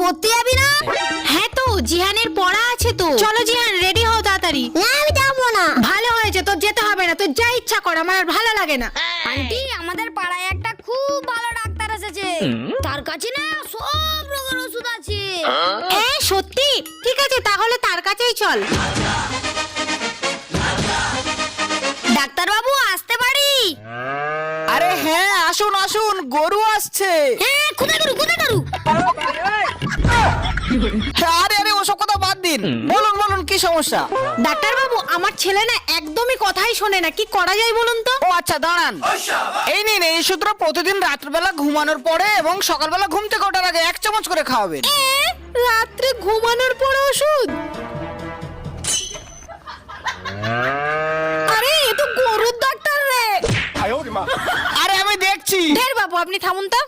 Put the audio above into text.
পড়তে যাবি না? হ্যাঁ তো জিহানের পড়া আছে তো। চলো জিহান রেডি হও তাড়াতাড়ি। না আমি যাবো না। ভালো হয়েছে, তোর যেতে হবে না, তোর যা ইচ্ছা কর, আমার আর ভালো লাগে না। আন্টি আমাদের পাড়ায় একটা খুব ভালো ডাক্তার এসেছে, তার কাছে না সব রোগের ওষুধ আছে। সত্যি? ঠিক আছে তাহলে তার কাছেই চল। ডাক্তার বাবু আসতে পারি? আরে হ্যাঁ আসুন আসুন, গরু আসছে। হ্যাঁ কোথায় গরু, কোথায় গরু? আরে আরে ওসব কথা বাদ দিন, বলুন বলুন কি সমস্যা? ডাক্তার বাবু আমার ছেলে না একদমই কথাই শোনে না, কি করা যায় বলুন তো? ও আচ্ছা দাঁড়ান, এই নিন এই সূত্র প্রতিদিন রাত্রিবেলা ঘুমানোর পরে এবং সকালবেলা ঘুম থেকে ওঠার আগে 1 চামচ করে খাওয়াবেন। রাত্রে ঘুমানোর পরে ওষুধ? আরে এ তো গরুর ডাক্তার রে। আরে আমি দেখছি। ঢের বাবু আপনি থামুন তো।